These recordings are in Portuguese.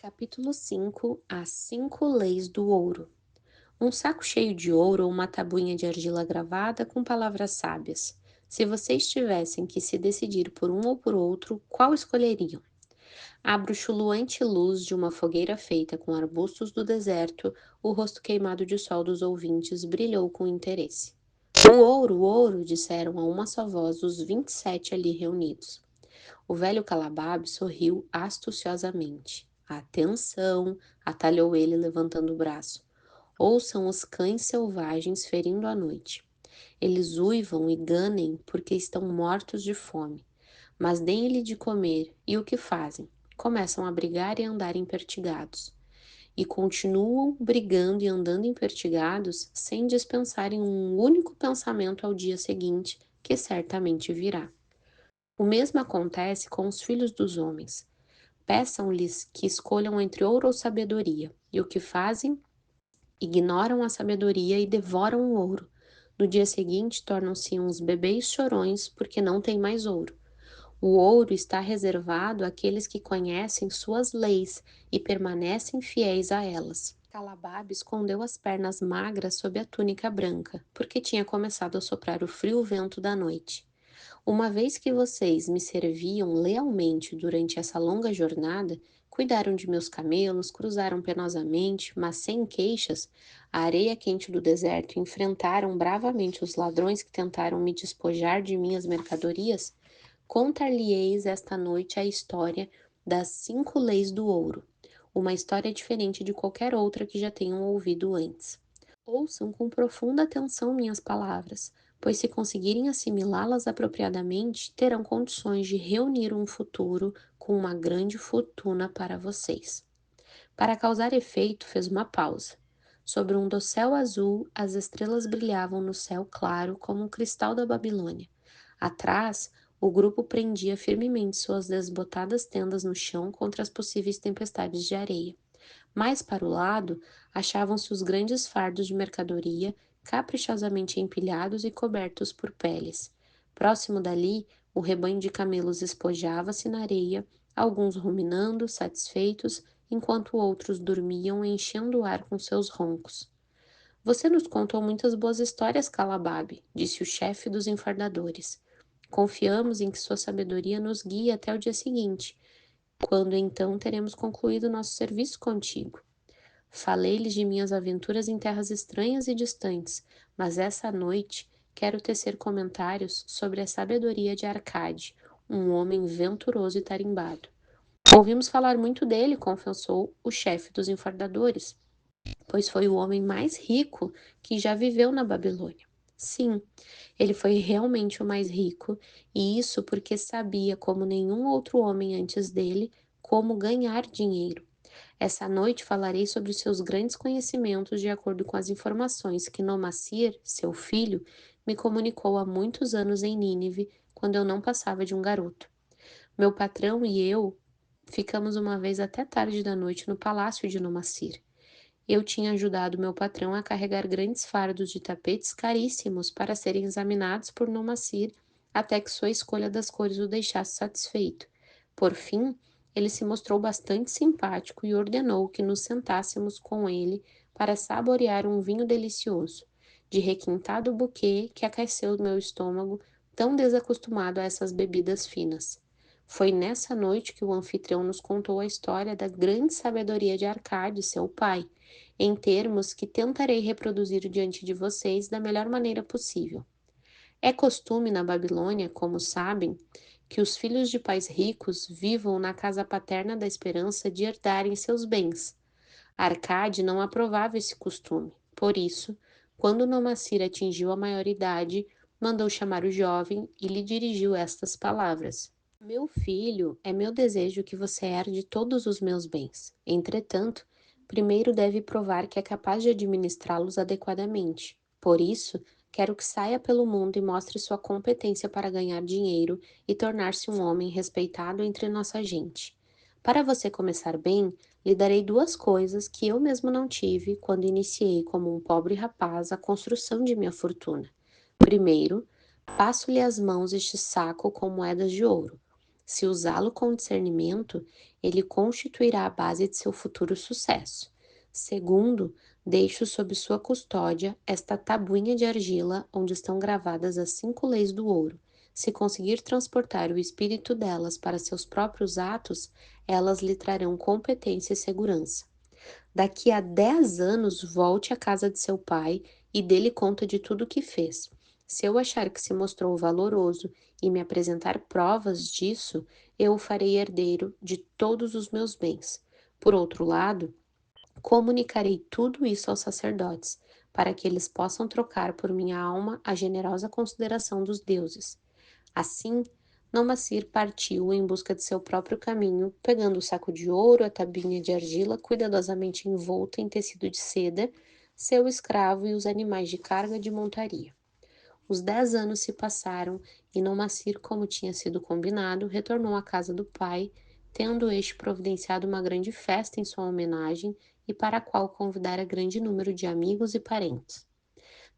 Capítulo 5. As 5 leis do ouro. Um saco cheio de ouro ou uma tabuinha de argila gravada com palavras sábias. Se vocês tivessem que se decidir por um ou por outro, qual escolheriam? A bruxulante luz de uma fogueira feita com arbustos do deserto, o rosto queimado de sol dos ouvintes brilhou com interesse. O ouro, disseram a uma só voz os 27 ali reunidos. O velho Calabab sorriu astuciosamente. Atenção! Atalhou ele, levantando o braço. Ouçam os cães selvagens ferindo a noite. Eles uivam e ganem porque estão mortos de fome. Mas deem-lhe de comer, e o que fazem? Começam a brigar e andar empertigados. E continuam brigando e andando empertigados sem dispensarem um único pensamento ao dia seguinte, que certamente virá. O mesmo acontece com os filhos dos homens. Peçam-lhes que escolham entre ouro ou sabedoria, e o que fazem? Ignoram a sabedoria e devoram o ouro. No dia seguinte, tornam-se uns bebês chorões porque não têm mais ouro. O ouro está reservado àqueles que conhecem suas leis e permanecem fiéis a elas. Calabab escondeu as pernas magras sob a túnica branca, porque tinha começado a soprar o frio vento da noite. Uma vez que vocês me serviam lealmente durante essa longa jornada, cuidaram de meus camelos, cruzaram penosamente, mas sem queixas, a areia quente do deserto e enfrentaram bravamente os ladrões que tentaram me despojar de minhas mercadorias, contar-lhe-eis esta noite a história das 5 leis do ouro, uma história diferente de qualquer outra que já tenham ouvido antes. Ouçam com profunda atenção minhas palavras, pois se conseguirem assimilá-las apropriadamente, terão condições de reunir um futuro com uma grande fortuna para vocês. Para causar efeito, fez uma pausa. Sobre um dossel azul, as estrelas brilhavam no céu claro como um cristal da Babilônia. Atrás, o grupo prendia firmemente suas desbotadas tendas no chão contra as possíveis tempestades de areia. Mais para o lado, achavam-se os grandes fardos de mercadoria, caprichosamente empilhados e cobertos por peles. Próximo dali, o rebanho de camelos espojava-se na areia, alguns ruminando, satisfeitos, enquanto outros dormiam, enchendo o ar com seus roncos. Você nos contou muitas boas histórias, Calabab, disse o chefe dos enfardadores. Confiamos em que sua sabedoria nos guie até o dia seguinte, quando então teremos concluído nosso serviço contigo. Falei-lhes de minhas aventuras em terras estranhas e distantes, mas essa noite quero tecer comentários sobre a sabedoria de Arcade, um homem venturoso e tarimbado. Ouvimos falar muito dele, confessou o chefe dos enfardadores, pois foi o homem mais rico que já viveu na Babilônia. Sim, ele foi realmente o mais rico, e isso porque sabia, como nenhum outro homem antes dele, como ganhar dinheiro. Essa noite falarei sobre seus grandes conhecimentos de acordo com as informações que Nomassir, seu filho, me comunicou há muitos anos em Nínive, quando eu não passava de um garoto. Meu patrão e eu ficamos uma vez até tarde da noite no palácio de Nomassir. Eu tinha ajudado meu patrão a carregar grandes fardos de tapetes caríssimos para serem examinados por Nomassir até que sua escolha das cores o deixasse satisfeito. Por fim, ele se mostrou bastante simpático e ordenou que nos sentássemos com ele para saborear um vinho delicioso, de requintado buquê que aqueceu meu estômago, tão desacostumado a essas bebidas finas. Foi nessa noite que o anfitrião nos contou a história da grande sabedoria de Arcade, seu pai, em termos que tentarei reproduzir diante de vocês da melhor maneira possível. É costume na Babilônia, como sabem, que os filhos de pais ricos vivam na casa paterna da esperança de herdarem seus bens. Arcade não aprovava esse costume. Por isso, quando Nomassir atingiu a maioridade, mandou chamar o jovem e lhe dirigiu estas palavras: Meu filho, é meu desejo que você herde todos os meus bens. Entretanto, primeiro deve provar que é capaz de administrá-los adequadamente. Por isso, quero que saia pelo mundo e mostre sua competência para ganhar dinheiro e tornar-se um homem respeitado entre nossa gente. Para você começar bem, lhe darei 2 coisas que eu mesmo não tive quando iniciei como um pobre rapaz a construção de minha fortuna. Primeiro, passo-lhe às mãos este saco com moedas de ouro. Se usá-lo com discernimento, ele constituirá a base de seu futuro sucesso. Segundo, deixo sob sua custódia esta tabuinha de argila onde estão gravadas as 5 leis do ouro. Se conseguir transportar o espírito delas para seus próprios atos, elas lhe trarão competência e segurança. Daqui a 10 anos, volte à casa de seu pai e dê-lhe conta de tudo o que fez. Se eu achar que se mostrou valoroso e me apresentar provas disso, eu o farei herdeiro de todos os meus bens. Por outro lado, comunicarei tudo isso aos sacerdotes, para que eles possam trocar por minha alma a generosa consideração dos deuses. Assim, Nomassir partiu em busca de seu próprio caminho, pegando o saco de ouro, a tabuinha de argila cuidadosamente envolta em tecido de seda, seu escravo e os animais de carga de montaria. Os 10 anos se passaram e Nomassir, como tinha sido combinado, retornou à casa do pai, tendo este providenciado uma grande festa em sua homenagem e para a qual convidara grande número de amigos e parentes.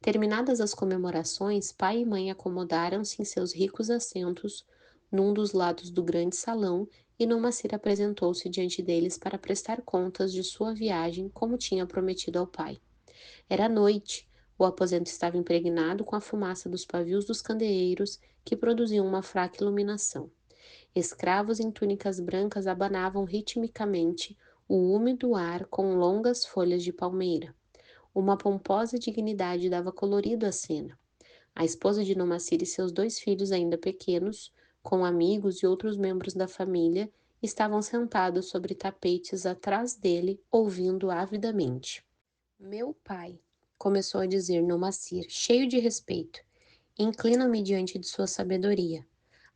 Terminadas as comemorações, pai e mãe acomodaram-se em seus ricos assentos num dos lados do grande salão e Nomassir apresentou-se diante deles para prestar contas de sua viagem como tinha prometido ao pai. Era noite, o aposento estava impregnado com a fumaça dos pavios dos candeeiros que produziam uma fraca iluminação. Escravos em túnicas brancas abanavam ritmicamente o úmido ar com longas folhas de palmeira. Uma pomposa dignidade dava colorido à cena. A esposa de Nomassir e seus 2 filhos ainda pequenos, com amigos e outros membros da família, estavam sentados sobre tapetes atrás dele, ouvindo avidamente. Meu pai, começou a dizer Nomassir, cheio de respeito, inclino-me diante de sua sabedoria.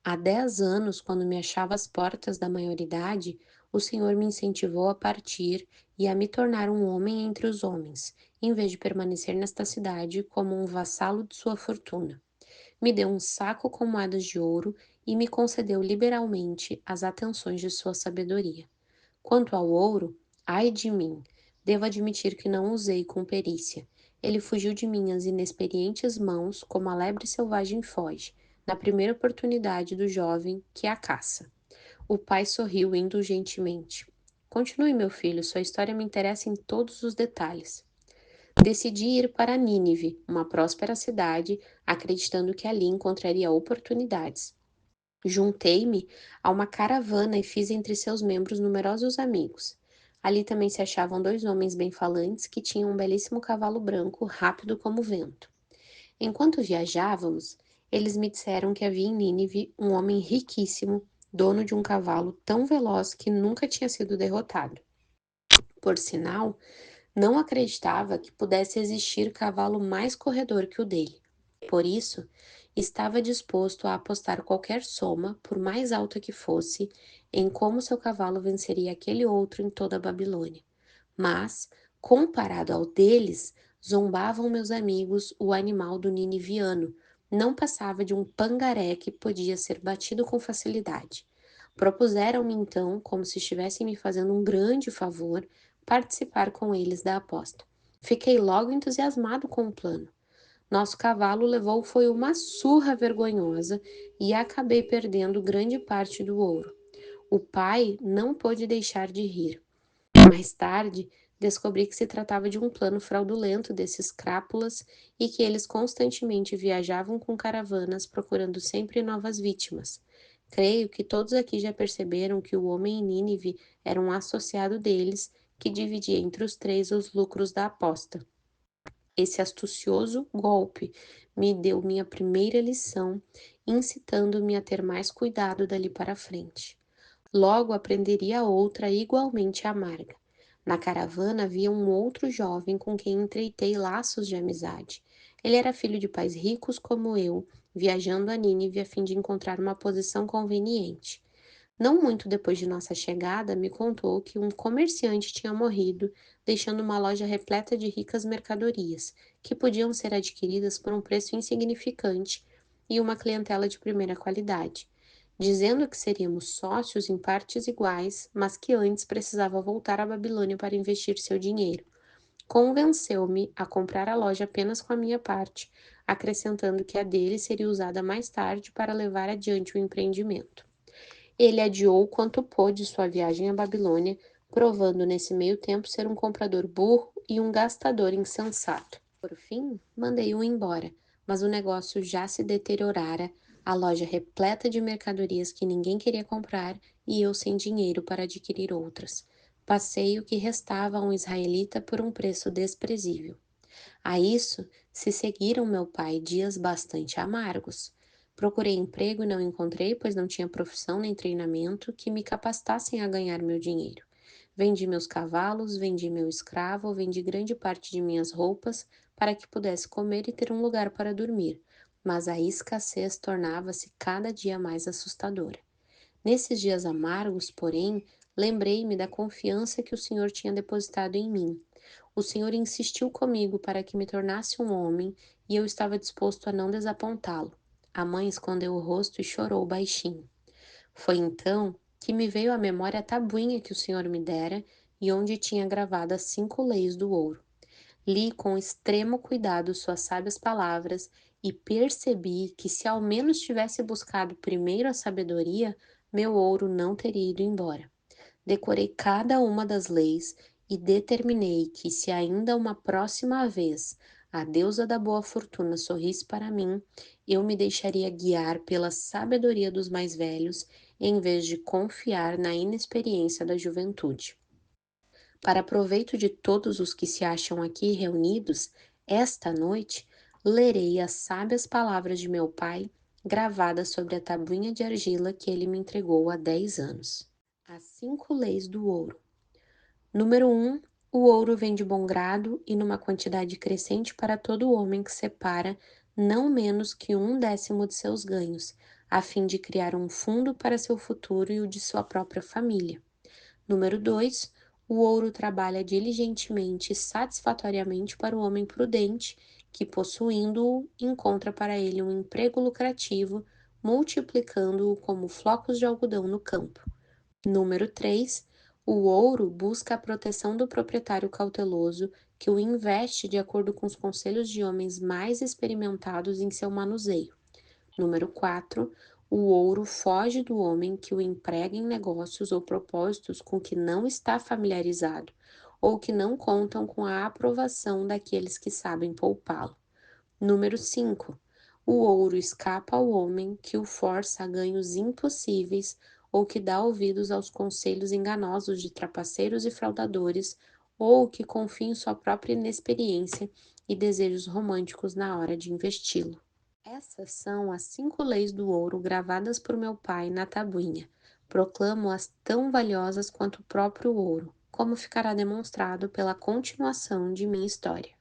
Há 10 anos, quando me achava às portas da maioridade, o Senhor me incentivou a partir e a me tornar um homem entre os homens, em vez de permanecer nesta cidade como um vassalo de sua fortuna. Me deu um saco com moedas de ouro e me concedeu liberalmente as atenções de sua sabedoria. Quanto ao ouro, ai de mim, devo admitir que não o usei com perícia. Ele fugiu de minhas inexperientes mãos como a lebre selvagem foge, na primeira oportunidade do jovem que a caça. O pai sorriu indulgentemente. Continue, meu filho, sua história me interessa em todos os detalhes. Decidi ir para Nínive, uma próspera cidade, acreditando que ali encontraria oportunidades. Juntei-me a uma caravana e fiz entre seus membros numerosos amigos. Ali também se achavam 2 homens bem-falantes que tinham um belíssimo cavalo branco, rápido como o vento. Enquanto viajávamos, eles me disseram que havia em Nínive um homem riquíssimo, dono de um cavalo tão veloz que nunca tinha sido derrotado. Por sinal, não acreditava que pudesse existir cavalo mais corredor que o dele. Por isso, estava disposto a apostar qualquer soma, por mais alta que fosse, em como seu cavalo venceria aquele outro em toda a Babilônia. Mas, comparado ao deles, zombavam meus amigos o animal do niniviano, não passava de um pangaré que podia ser batido com facilidade. Propuseram-me então, como se estivessem me fazendo um grande favor, participar com eles da aposta. Fiquei logo entusiasmado com o plano. Nosso cavalo levou foi uma surra vergonhosa e acabei perdendo grande parte do ouro. O pai não pôde deixar de rir. Mais tarde, descobri que se tratava de um plano fraudulento desses crápulas e que eles constantemente viajavam com caravanas procurando sempre novas vítimas. Creio que todos aqui já perceberam que o homem em Nínive era um associado deles que dividia entre os 3 os lucros da aposta. Esse astucioso golpe me deu minha primeira lição, incitando-me a ter mais cuidado dali para frente. Logo aprenderia outra igualmente amarga. Na caravana havia um outro jovem com quem entreitei laços de amizade. Ele era filho de pais ricos como eu, viajando a Nínive a fim de encontrar uma posição conveniente. Não muito depois de nossa chegada, me contou que um comerciante tinha morrido, deixando uma loja repleta de ricas mercadorias, que podiam ser adquiridas por um preço insignificante e uma clientela de primeira qualidade, dizendo que seríamos sócios em partes iguais, mas que antes precisava voltar à Babilônia para investir seu dinheiro. Convenceu-me a comprar a loja apenas com a minha parte, acrescentando que a dele seria usada mais tarde para levar adiante o empreendimento. Ele adiou o quanto pôde sua viagem à Babilônia, provando nesse meio tempo ser um comprador burro e um gastador insensato. Por fim, mandei-o embora, mas o negócio já se deteriorara, a loja repleta de mercadorias que ninguém queria comprar e eu sem dinheiro para adquirir outras. Passei o que restava a um israelita por um preço desprezível. A isso se seguiram meu pai dias bastante amargos. Procurei emprego e não encontrei, pois não tinha profissão nem treinamento que me capacitassem a ganhar meu dinheiro. Vendi meus cavalos, vendi meu escravo, vendi grande parte de minhas roupas para que pudesse comer e ter um lugar para dormir, mas a escassez tornava-se cada dia mais assustadora. Nesses dias amargos, porém, lembrei-me da confiança que o Senhor tinha depositado em mim. O Senhor insistiu comigo para que me tornasse um homem e eu estava disposto a não desapontá-lo. A mãe escondeu o rosto e chorou baixinho. Foi então que me veio à memória a tabuinha que o Senhor me dera e onde tinha gravado as 5 leis do ouro. Li com extremo cuidado suas sábias palavras e percebi que, se ao menos tivesse buscado primeiro a sabedoria, meu ouro não teria ido embora. Decorei cada uma das leis e determinei que, se ainda uma próxima vez a deusa da boa fortuna sorrisse para mim, eu me deixaria guiar pela sabedoria dos mais velhos, em vez de confiar na inexperiência da juventude. Para proveito de todos os que se acham aqui reunidos, esta noite lerei as sábias palavras de meu pai, gravadas sobre a tabuinha de argila que ele me entregou há 10 anos. As 5 leis do ouro. Número 1. O ouro vem de bom grado e numa quantidade crescente para todo homem que separa não menos que 1/10 de seus ganhos, a fim de criar um fundo para seu futuro e o de sua própria família. Número 2. O ouro trabalha diligentemente e satisfatoriamente para o homem prudente, que, possuindo-o, encontra para ele um emprego lucrativo, multiplicando-o como flocos de algodão no campo. Número 3. O ouro busca a proteção do proprietário cauteloso, que o investe de acordo com os conselhos de homens mais experimentados em seu manuseio. Número 4. O ouro foge do homem que o emprega em negócios ou propósitos com que não está familiarizado, ou que não contam com a aprovação daqueles que sabem poupá-lo. Número 5. O ouro escapa ao homem que o força a ganhos impossíveis ou que dá ouvidos aos conselhos enganosos de trapaceiros e fraudadores, ou que confia em sua própria inexperiência e desejos românticos na hora de investi-lo. Essas são as 5 leis do ouro gravadas por meu pai na tabuinha. Proclamo-as tão valiosas quanto o próprio ouro, como ficará demonstrado pela continuação de minha história.